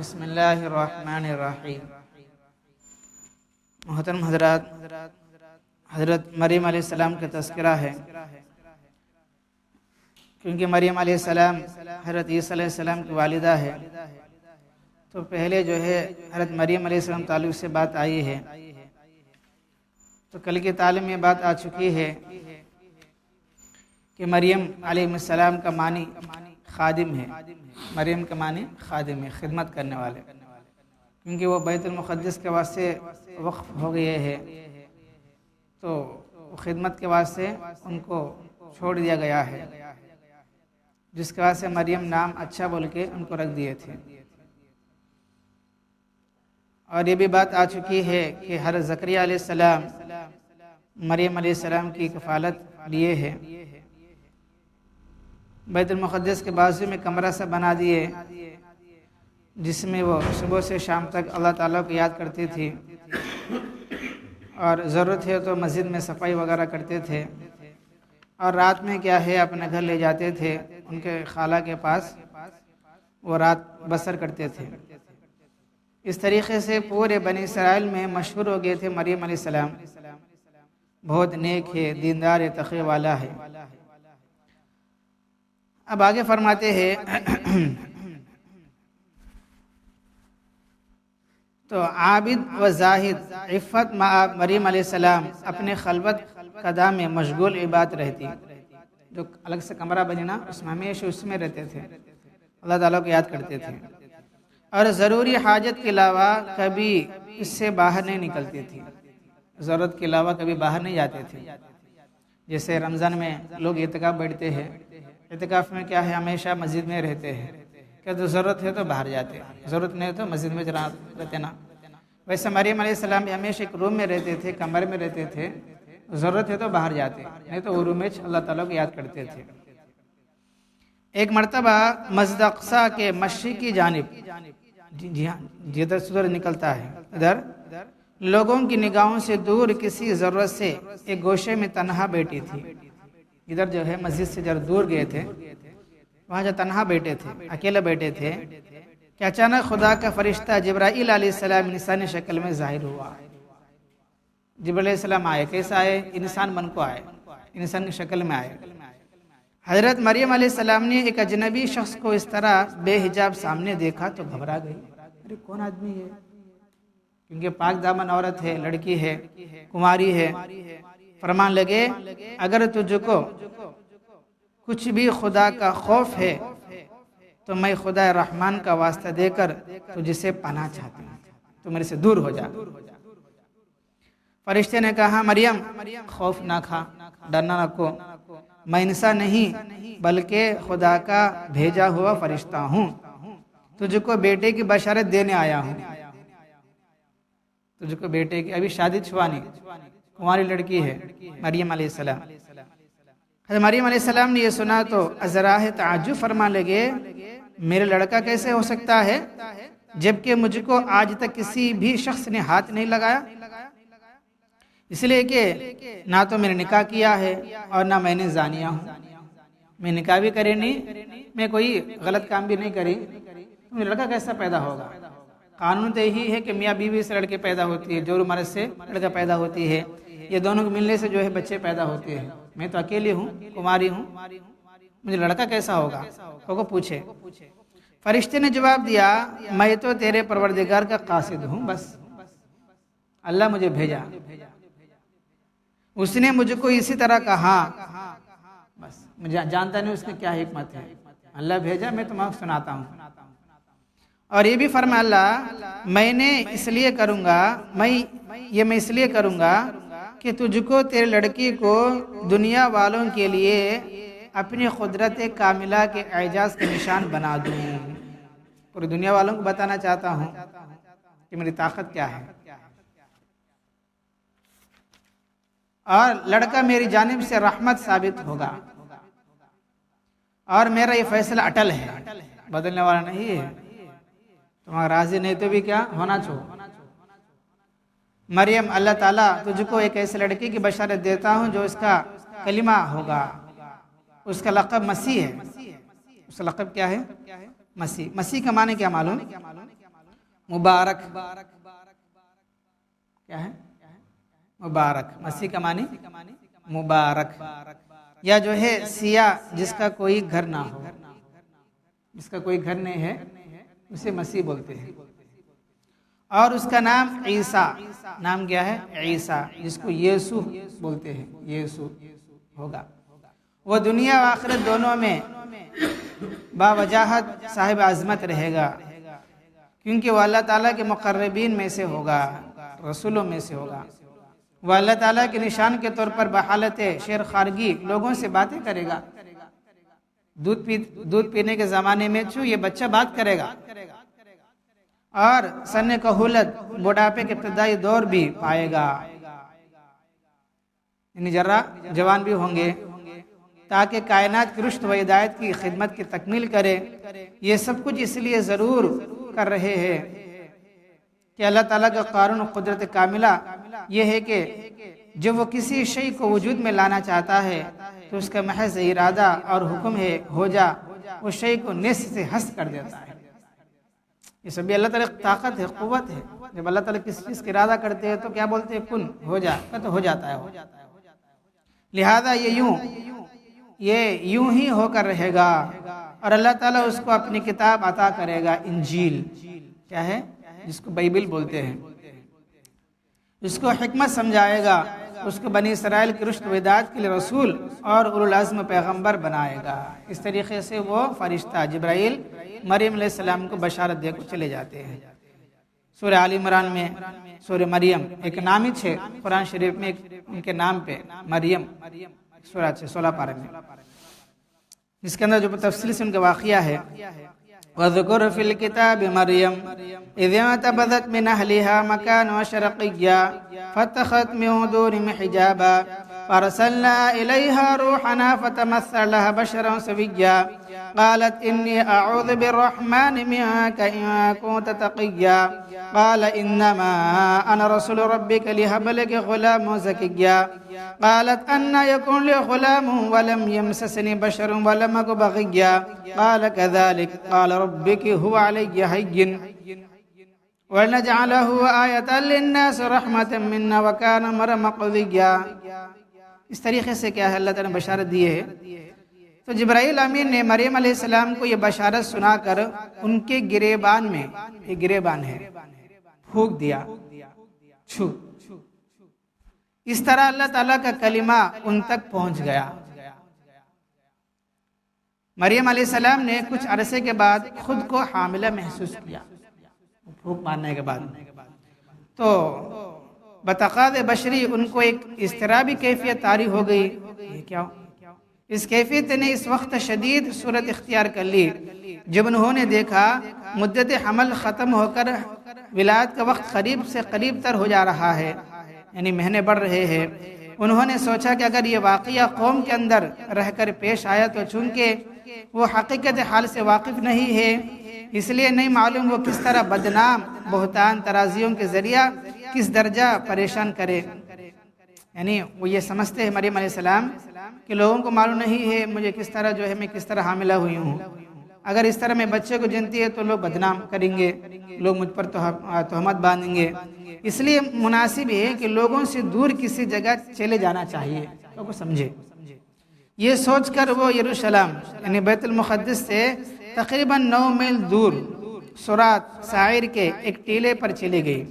بسم اللہ الرحمن الرحیم۔ محترم حضرات، حضرت مریم علیہ السلام کا تذکرہ ہے، کیونکہ مریم علیہ السلام حضرت عیسیٰ علیہ السلام کی والدہ ہے، تو پہلے جو ہے حضرت مریم علیہ السلام تعلق سے بات آئی ہے۔ تو کل کی تعلیم میں بات آ چکی ہے کہ مریم علیہ السلام کا معنی خادم ہے۔ مریم کا معنی خادم ہے، خدمت کرنے والے، کیونکہ وہ بیت المقدس کے واسطے وقف ہو گئے ہیں، تو خدمت کے واسطے ان کو چھوڑ دیا گیا ہے، جس کے واسطے مریم نام اچھا بول کے ان کو رکھ دیے تھے۔ اور یہ بھی بات آ چکی ہے کہ حضرت زکریا علیہ السلام مریم علیہ السلام کی کفالت لیے ہیں، بیت المقدس کے بازو میں کمرہ سا بنا دیے، جس میں وہ صبح سے شام تک اللہ تعالیٰ کو یاد کرتی تھی، اور ضرورت ہے تو مسجد میں صفائی وغیرہ کرتے تھے، اور رات میں کیا ہے اپنے گھر لے جاتے تھے، ان کے خالہ کے پاس وہ رات بسر کرتے تھے۔ اس طریقے سے پورے بنی اسرائیل میں مشہور ہو گئے تھے مریم علیہ السلام، بہت نیک ہے، دیندار ہے، تقوی والا ہے۔ اب آگے فرماتے ہیں تو عابد و زاہد عفت مریم علیہ السلام اپنے خلوت قدا میں مشغول عبادت رہتی، جو الگ سے کمرہ بنینا اس میں ہمیشہ اس میں رہتے تھے، اللہ تعالیٰ کو یاد کرتے تھے، اور ضروری حاجت کے علاوہ کبھی اس سے باہر نہیں نکلتی تھی، ضرورت کے علاوہ کبھی باہر نہیں جاتے تھے۔ جیسے رمضان میں لوگ اعتکاف بیٹھتے ہیں، اعتکاف میں کیا ہے ہمیشہ مسجد میں رہتے ہیں، کہ تو ضرورت ہے تو باہر جاتے ہیں، ضرورت نہیں تو مسجد میں رہتے نا۔ ویسے مریم علیہ السلام بھی ہمیشہ ایک روم میں رہتے تھے، کمرے میں رہتے تھے، ضرورت ہے تو باہر جاتے، نہیں تو وہ روم میں اللہ تعالیٰ کو یاد کرتے تھے۔ ایک مرتبہ مسجد اقصی کے مشرقی جانب، جی ہاں جدھر سورج نکلتا ہے ادھر، لوگوں کی نگاہوں سے دور کسی ضرورت سے ایک گوشے میں تنہا بیٹھی تھی۔ ادھر جو ہے مسجد سے جب دور گئے تھے، وہاں جو تنہا بیٹھے تھے، اکیلے بیٹھے تھے، کہ اچانک خدا کا فرشتہ جبرائیل علیہ السلام انسانی شکل میں ظاہر ہوا۔ جبرائیل علیہ السلام آئے، کیسا آئے؟ انسان بن کو آئے، انسان کی شکل میں آئے۔ حضرت مریم علیہ السلام نے ایک اجنبی شخص کو اس طرح بے حجاب سامنے دیکھا تو گھبرا گئی، ارے کون آدمی ہے؟ کیونکہ پاک دامن عورت ہے، لڑکی ہے، کماری ہے۔ فرمان لگے، اگر تجھ کو کچھ بھی خدا کا خوف ہے تو میں خدا رحمان کا واسطہ دے کر تجھ سے پناہ چاہتی ہوں، تو میرے سے دور ہو جا۔ فرشتے نے کہا، مریم خوف نہ کھا، ڈرنا نہ کو، میں انسان نہیں بلکہ خدا کا بھیجا ہوا فرشتہ ہوں، تجھ کو بیٹے کی بشارت دینے آیا ہوں۔ تجھ کو بیٹے کی، ابھی شادی چھوا نہیں، کماری لڑکی ہے مریم علیہ السلام۔ حضرت مریم علیہ السلام نے یہ سنا تو ازراہ تعجب فرمان لگے، میرے لڑکا کیسے ہو سکتا ہے جبکہ مجھ کو آج تک کسی بھی شخص نے ہاتھ نہیں لگایا؟ اس لیے کہ نہ تو میں نے نکاح کیا ہے اور نہ میں نے زانیہ ہوں، میں نکاح بھی کرے نہیں، میں کوئی غلط کام بھی نہیں کری، تو میرا لڑکا کیسا پیدا ہوگا؟ قانون تو یہی ہے کہ میاں بیوی سے لڑکے پیدا ہوتی ہے، جور مرض سے لڑکا پیدا ہوتی ہے، یہ دونوں کو ملنے سے جو ہے بچے پیدا ہوتے ہیں۔ میں تو اکیلی ہوں، کماری ہوں، مجھے لڑکا کیسا ہوگا؟ کو پوچھے۔ فرشتے نے جواب دیا، میں تو تیرے پروردگار کا قاصد ہوں، بس اللہ مجھے بھیجا، اس نے مجھ کو اسی طرح کہا، بس مجھے جانتا نہیں اس نے کیا حکمت ہے، اللہ بھیجا، میں تمہیں سناتا ہوں۔ اور یہ بھی فرمایا اللہ، میں اس لیے کروں گا کہ تجھ کو تیرے لڑکی کو دنیا والوں کے لیے اپنی قدرت کاملہ کے اعجاز کے نشان بنا دوں، پوری دنیا والوں کو بتانا چاہتا ہوں کہ میری طاقت کیا ہے، اور لڑکا میری جانب سے رحمت ثابت ہوگا، اور میرا یہ فیصلہ اٹل ہے، بدلنے والا نہیں ہے، تمہارا راضی نہیں تو بھی کیا ہونا چاہو۔ مریم، اللہ تعالیٰ تجھ کو ایک ایسے لڑکی کی بشارت دیتا ہوں جو اس کا کلمہ ہوگا، اس کا لقب مسیح ہے۔ اس کا لقب کیا ہے؟ مسیح۔ مسیح کا معنی کیا معلوم؟ مبارک کیا ہے؟ مبارک، مسیح کا معنی مبارک، یا جو ہے سیاہ جس کا کوئی گھر نہ ہو، جس کا کوئی گھر نہیں ہے اسے مسیح بولتے ہیں۔ اور اس کا نام عیسیٰ، نام کیا ہے؟ عیسیٰ، جس کو یسوع بولتے ہیں، یسوع ہوگا۔ وہ دنیا و آخرت دونوں میں باوجاہت صاحب عظمت رہے گا، کیونکہ وہ اللہ تعالیٰ کے مقربین میں سے ہوگا، رسولوں میں سے ہوگا۔ وہ اللہ تعالیٰ کے نشان کے طور پر بحالت شیر خارگی لوگوں سے باتیں کرے گا۔ دودھ پینے کے زمانے میں یہ بچہ بات کرے گا، اور سن کہولت بڑھاپے کے ابتدائی دور بھی پائے گا، یعنی ذرا جوان بھی ہوں گے، تاکہ کائنات کی رشد و ہدایت کی خدمت کی تکمیل کرے۔ یہ سب کچھ اس لیے ضرور کر رہے ہیں کہ اللہ تعالیٰ کا قانون و قدرت کاملہ یہ ہے کہ جب وہ کسی شے کو وجود میں لانا چاہتا ہے تو اس کا محض ارادہ اور حکم ہے ہو جا، وہ شے کو نصف سے ہست کر دیتا ہے۔ یہ سب بھی اللہ تعالیٰ کی طاقت ہے، قوت ہے۔ جب اللہ تعالیٰ کسی چیز کا ارادہ کرتے ہیں تو کیا بولتے ہیں؟ کن ہو جا، تو ہو جاتا ہے۔ لہذا یہ یوں ہی ہو کر رہے گا، اور اللہ تعالیٰ اس کو اپنی کتاب عطا کرے گا، انجیل کیا ہے؟ جس کو بائبل بولتے ہیں۔ اس کو حکمت سمجھائے گا، اس کو بنی اسرائیل کی رشد و ہدایت کے لیے رسول اور اولو العزم پیغمبر بنائے گا۔ اس طریقے سے وہ فرشتہ جبرائیل مریم علیہ السلام کو بشارت دے کر چلے جاتے ہیں۔ سورہ آل عمران میں سورہ مریم ایک نام ہی ہے قرآن شریف میں، ان کے نام پہ مریم سورہ 16 پارے میں، جس کے اندر جو تفصیل سے ان کا واقعہ ہے۔ وَذْكُرْ فِي الْكِتَابِ مَرْيَمَ إِذِ انتَبَذَتْ مِنْ أَهْلِهَا مَكَانًا شَرْقِيًّا فَاتَّخَذَتْ مِنْ دُونِهِمْ حِجَابًا فَأَرْسَلْنَا إِلَيْهَا رُوحَنَا فَتَمَثَّلَ لَهَا بَشَرًا سَوِيًّا قالت إني أعوذ بالرحمن منك إن كنت تقيا قال إنما أنا رسول ربك لهب لك غلام زكيا قالت أن يكون لي غلام ولم يمسسني بشر ولم أك بغيا قال كذلك قال ربك هو علي هين ولنجعله آية للناس رحمة منا وكان أمرا مقضيا۔ اس طریقے سے کیا ہے اللہ تعالیٰ نے بشارت دی ہے۔ تو جبرائیل امین نے مریم علیہ السلام کو یہ بشارت سنا کر ان کے گریبان میں، یہ گریبان ہے، پھونک دیا، چھو۔ اس طرح اللہ تعالیٰ کا کلمہ ان تک پہنچ گیا۔ مریم علیہ السلام نے کچھ عرصے کے بعد خود کو حاملہ محسوس کیا، پھونک مارنے کے بعد۔ تو بتقاض بشری ان کو ایک اضطرابی کیفیت طاری ہو گئی۔ یہ کیا؟ اس کیفیت نے اس وقت شدید صورت اختیار کر لی جب انہوں نے دیکھا مدت حمل ختم ہو کر ولادت کا وقت قریب سے قریب تر ہو جا رہا ہے، یعنی مہینے بڑھ رہے ہیں۔ انہوں نے سوچا کہ اگر یہ واقعہ قوم کے اندر رہ کر پیش آیا تو چونکہ وہ حقیقت حال سے واقف نہیں ہے، اس لیے نہیں معلوم وہ کس طرح بدنام بہتان ترازیوں کے ذریعہ کس درجہ پریشان کرے۔ یعنی وہ یہ سمجھتے ہیں مریم علیہ السلام کہ لوگوں کو معلوم نہیں ہے مجھے کس طرح جو ہے میں کس طرح حاملہ ہوئی ہوں، اگر اس طرح میں بچے کو جنتی ہے تو لوگ بدنام کریں گے، لوگ مجھ پر تہمت باندھیں گے، اس لیے مناسب ہے کہ لوگوں سے دور کسی جگہ چلے جانا چاہیے، لوگوں کو سمجھے۔ یہ سوچ کر وہ یروشلم یعنی بیت المقدس سے تقریباً 9 میل دور سورات سائر کے ایک ٹیلے پر چلے گئی۔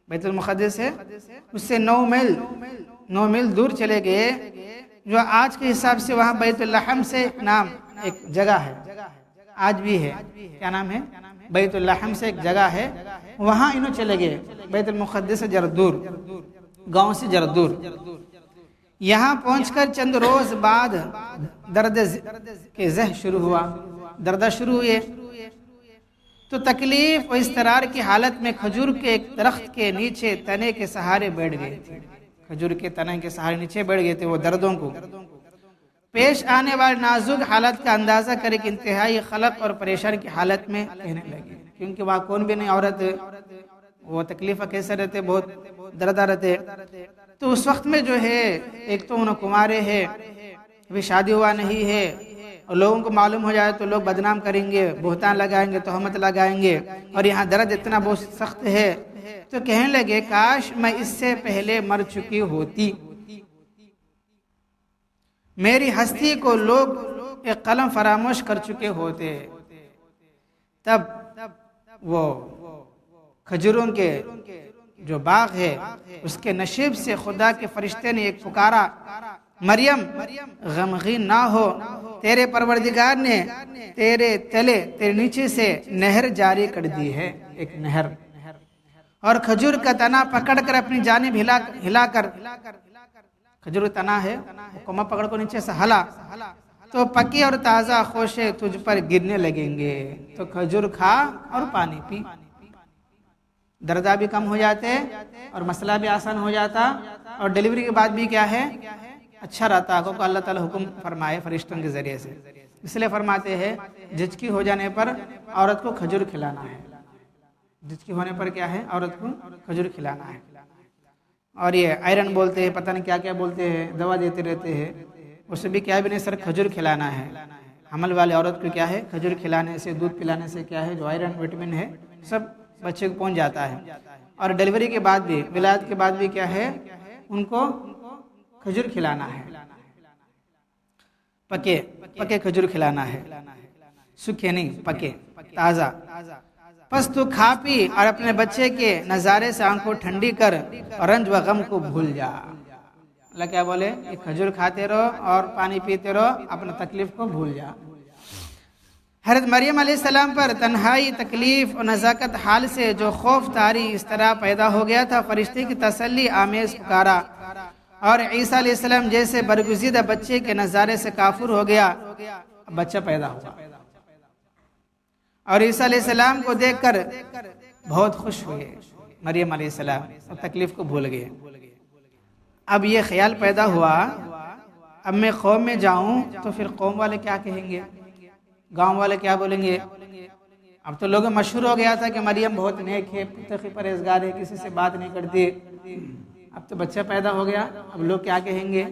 بیت المقدس سے اس سے 9 میل دور چلے گئے، جو آج کے حساب سے وہاں بیت اللحم سے نام ایک جگہ ہے، آج بھی ہے، کیا نام ہے؟ بیت اللحم سے ایک جگہ ہے، وہاں انہوں چلے گئے، بیت المقدس سے ذرا دور، گاؤں سے ذرا دور۔ یہاں پہنچ کر چند روز بعد درد کے زہ شروع ہوا، دردہ شروع ہوئے، تو تکلیف و اضطرار کی حالت میں کھجور کے ایک درخت کے نیچے تنے کے سہارے بیٹھ گئے تھے، کھجور کے تنے کے سہارے نیچے بیٹھ گئے تھے۔ وہ دردوں کو پیش آنے والے نازک حالت کا اندازہ کرے کہ انتہائی خلق اور پریشان کی حالت میں کہنے لگے، کیونکہ وہاں کون بھی نہیں عورت، وہ تکلیف کیسے رہتے، بہت دردہ رہتے۔ تو اس وقت میں جو ہے ایک تو انہوں کمارے ہے، ابھی شادی ہوا نہیں ہے، اور لوگوں کو معلوم ہو جائے تو لوگ بدنام کریں گے، بہتان لگائیں گے، تہمت لگائیں گے، اور یہاں درد اتنا بہت سخت ہے، تو کہنے لگے کاش میں اس سے پہلے مر چکی ہوتی، میری ہستی کو لوگ ایک قلم فراموش کر چکے ہوتے۔ تب وہ کھجوروں کے جو باغ ہے اس کے نشیب سے خدا کے فرشتے نے ایک پکارا، مریم غمگین نہ ہو، تیرے پروردگار نے تیرے تلے تیرے نیچے سے نہر جاری کر دی ہے، ایک نہر، اور کھجور کا تنا پکڑ کر اپنی جانب ہلا کر، کھجور تنا ہے کوما پکڑ کو نیچے سے ہلا تو پکی اور تازہ خوشے تجھ پر گرنے لگیں گے، تو کھجور کھا اور پانی پی، دردہ بھی کم ہو جاتے اور مسئلہ بھی آسان ہو جاتا، اور ڈیلیوری کے بعد بھی کیا ہے اچھا رہتا، کو اللہ تعالیٰ حکم فرمائے فرشتوں کے ذریعے سے، اس لیے فرماتے ہیں جچکی ہو جانے پر عورت کو کھجور کھلانا ہے، جچکی ہونے پر کیا ہے عورت کو کھجور کھلانا ہے، اور یہ آئرن بولتے ہیں، پتہ نہیں کیا کیا بولتے ہیں، دوا دیتے رہتے ہیں، اس سے بھی کیا بھی نہیں سر کھجور کھلانا ہے، حمل والی عورت کو کیا ہے کھجور کھلانے سے، دودھ پلانے سے کیا ہے جو آئرن وٹامن ہے سب بچے کو پہنچ جاتا ہے، اور ڈیلیوری کے بعد بھی، ولادت کے بعد بھی کیا ہے ان کو کھجور کھلانا ہے، پکے کھجور کھلانا ہے، سوکھے نہیں پکے تازہ، پس تو کھا پی اور اپنے بچے کے نظارے سے آنکھوں ٹھنڈی کر اور رنج و غم کو بھول جا۔ اللہ کیا بولے یہ کھجور کھاتے رہو اور پانی پیتے رہو، اپنے تکلیف کو بھول جا۔ حضرت مریم علیہ السلام پر تنہائی، تکلیف اور نزاکت حال سے جو خوف طاری اس طرح پیدا ہو گیا تھا، فرشتے کی تسلی آمیز پکارا، اور عیسیٰ علیہ السلام جیسے برگزیدہ بچے کے نظارے سے کافر ہو گیا، بچہ پیدا ہوا، اور عیسیٰ علیہ السلام کو دیکھ کر بہت خوش ہوئے مریم علیہ السلام، اور تکلیف کو بھول گئے۔ اب یہ خیال پیدا ہوا اب میں قوم میں جاؤں تو پھر قوم والے کیا کہیں گے، گاؤں والے کیا بولیں گے، اب تو لوگوں مشہور ہو گیا تھا کہ مریم بہت نیک ہے، متقی پرہیزگار ہے، کسی سے بات نہیں کرتی، اب تو بچہ پیدا ہو گیا، اب لوگ کیا کہیں گے،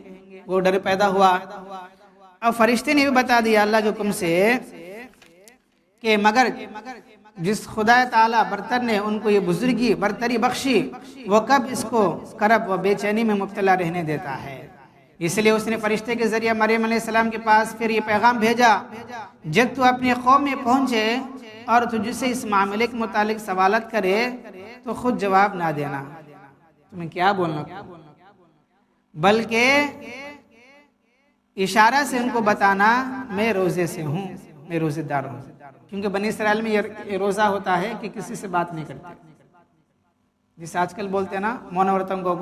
وہ ڈر پیدا ہوا۔ اب فرشتے نے بھی بتا دیا اللہ کے حکم سے کہ مگر جس خدا تعالیٰ برتر نے ان کو یہ بزرگی برتری بخشی، وہ کب اس کو کرب و بے چینی میں مبتلا رہنے دیتا ہے، اس لیے اس نے فرشتے کے ذریعے مریم علیہ السلام کے پاس پھر یہ پیغام بھیجا، جب تو اپنی قوم میں پہنچے اور تجھ سے اس معاملے کے متعلق سوالات کرے تو خود جواب نہ دینا، تمہیں کیا بولنا، بلکہ اشارہ سے ان کو بتانا میں روزے سے ہوں، میں روزے دار ہوں، کیونکہ بنی اسرائیل میں یہ روزہ ہوتا ہے کہ کسی سے بات نہیں کرتے، جسے آج کل بولتے ہیں نا مون ورتم کو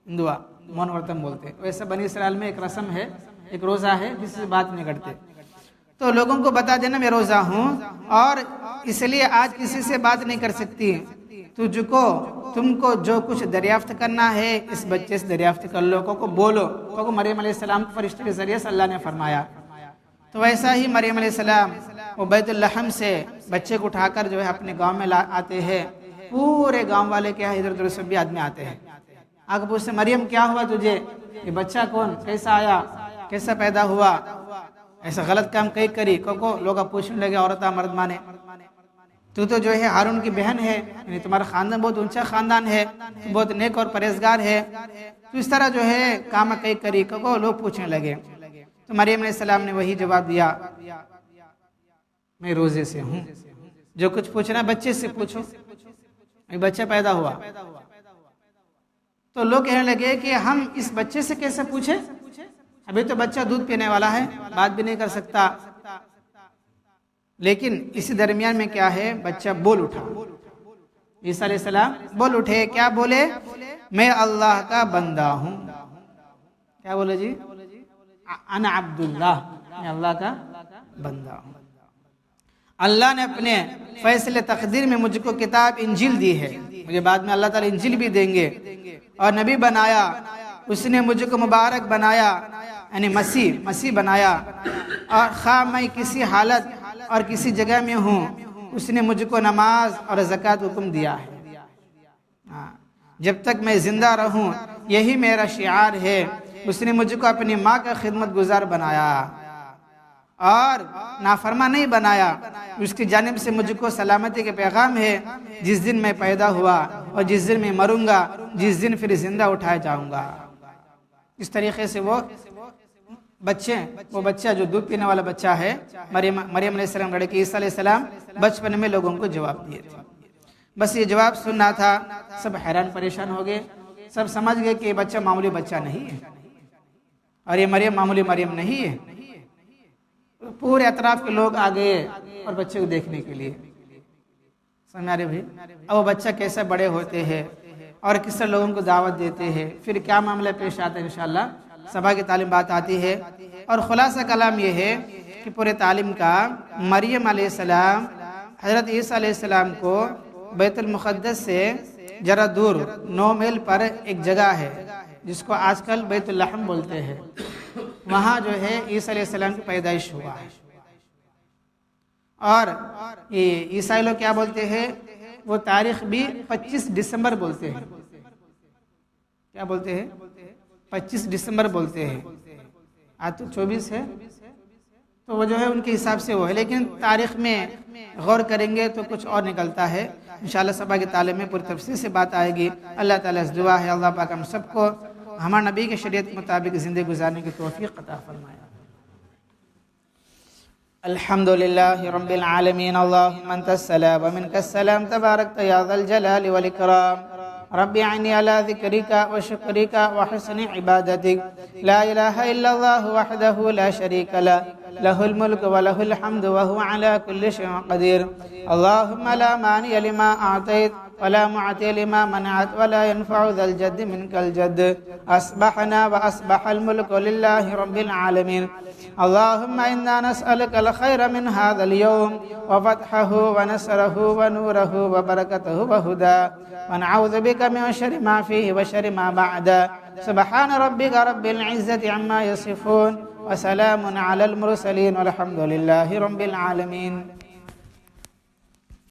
ہندوا مون ورتم بولتے ہیں، ویسے بنی اسرائیل میں ایک رسم ہے، ایک روزہ ہے جس سے بات نہیں کرتے، تو لوگوں کو بتا دینا میں روزہ ہوں اور اس لیے آج کسی سے بات نہیں کر سکتی، تم کو جو کچھ دریافت کرنا ہے اس بچے سے دریافت کر لو، کو بولو، کو مریم علیہ السلام کو فرشتے کے ذریعے سے اللہ نے فرمایا۔ تو ویسا ہی مریم علیہ السلام وہ بیت الحم سے بچے کو اٹھا کر جو ہے اپنے گاؤں میں آتے ہیں، پورے گاؤں والے کیا ادھر ادھر سے بھی آدمی آتے ہیں، آگے پوچھتے مریم کیا ہوا تجھے، یہ بچہ کون، کیسا آیا، کیسا پیدا ہوا، ایسا غلط کام کئی کری، کو لوگ پوچھنے لگے عورتہ مرد مانے، تو جو ہے ہارون کی بہن ہے، یعنی تمہارا خاندان بہت اونچا خاندان ہے، تو بہت نیک اور پرہیزگار ہے، تو اس طرح جو ہے کام کئی کری، کو لوگ پوچھنے لگے، تو مریم علیہ السلام نے وہی جواب دیا، میں روزے سے ہوں، جو کچھ پوچھنا بچے سے پوچھو، بچہ پیدا ہوا، تو لوگ کہنے لگے کہ ہم اس بچے سے کیسے پوچھیں، ابھی تو بچہ دودھ پینے والا ہے، بات بھی نہیں کر سکتا، لیکن اسی درمیان میں کیا ہے بچہ بول اٹھا، عیسیٰ علیہ السلام بول اٹھے، کیا بولے، میں اللہ کا بندہ ہوں، کیا بولے جی، انا عبداللہ، میں اللہ کا بندہ ہوں، اللہ نے اپنے فیصلے تقدیر میں مجھ کو کتاب انجیل دی ہے، مجھے بعد میں اللہ تعالیٰ انجیل بھی دیں گے، اور نبی بنایا، اس نے مجھ کو مبارک بنایا، یعنی مسیح بنایا، اور خواہ میں کسی حالت اور کسی جگہ میں ہوں اس نے مجھ کو نماز اور زکوٰۃ حکم دیا ہے، جب تک میں زندہ رہوں یہی میرا شعار ہے، اس نے مجھ کو اپنی ماں کا خدمت گزار بنایا، اور نافرمان نہیں بنایا، اس کی جانب سے مجھ کو سلامتی کے پیغام ہے، جس دن میں پیدا ہوا اور جس دن میں مروں گا، جس دن پھر زندہ اٹھایا جاؤں گا۔ اس طریقے سے وہ بچہ جو دودھ پینے والا بچہ ہے، مریم علیہ السلام لڑکی عیسیٰ علیہ السلام بچپن میں لوگوں کو جواب دیے تھے۔ بس یہ جواب سننا تھا، سب حیران پریشان ہو گئے، سب سمجھ گئے کہ یہ بچہ معمولی بچہ نہیں ہے اور یہ مریم معمولی مریم نہیں ہے۔ پورے اطراف کے لوگ آ گئے اور بچے کو دیکھنے کے لیے۔ سمجھ رہے بھائی؟ اب وہ بچہ کیسے بڑے ہوتے ہیں اور کس طرح لوگوں کو دعوت دیتے ہیں، پھر کیا معاملہ پیش آتا ہے، انشاءاللہ صبح کی تعلیم بات آتی ہے۔ اور خلاصہ کلام یہ ہے کہ پورے تعلیم کا مریم علیہ السلام حضرت عیسیٰ علیہ السلام کو بیت المقدس سے ذرا دور 9 میل پر ایک جگہ ہے جس کو آج کل بیت اللحم بولتے ہیں، وہاں جو ہے عیسیٰ علیہ السلام کی پیدائش ہوا ہے۔ اور یہ عیسائی لوگ کیا بولتے ہیں، وہ تاریخ بھی 25 دسمبر بولتے ہیں۔ کیا بولتے ہیں؟ 25 دسمبر بولتے ہیں۔ آج تو 24 ہے، تو وہ جو ہے ان کے حساب سے وہ ہے، لیکن تاریخ میں غور کریں گے تو کچھ اور نکلتا ہے۔ انشاءاللہ صبح کی تعلیم میں پوری تفصیل سے بات آئے گی۔ اللہ تعالیٰ سے دعا ہے اللہ پاک ہم سب کو ہمارے نبی کے شریعت کے مطابق زندگی گزارنے کی توفیق عطا فرمائے۔ الحمدللہ رب العالمین، اللہم انت السلام ومنک السلام، تبارکت یا ذا الجلال والاکرام۔ رب اعنی علی ذکرک وشکرک وحسن عبادتک، لا الہ الا اللہ وحدہ لا شریک لہ، لہ الملک ولہ الحمد وہو علی کل شیء قدیر۔ اللہم لا مانع لما اعطیت ولا معطی لما منعت ولا ينفع ذا الجد منك الجد۔ اصبحنا واصبح الملك لله رب العالمين۔ اللهم انا نسألك الخير من هذا اليوم وفتحه ونصره ونوره وبركته وهداه، ونعوذ بك من شر ما فيه وشر ما بعد۔ سبحان ربك رب العزة عما يصفون وسلام على المرسلين والحمد لله رب العالمين۔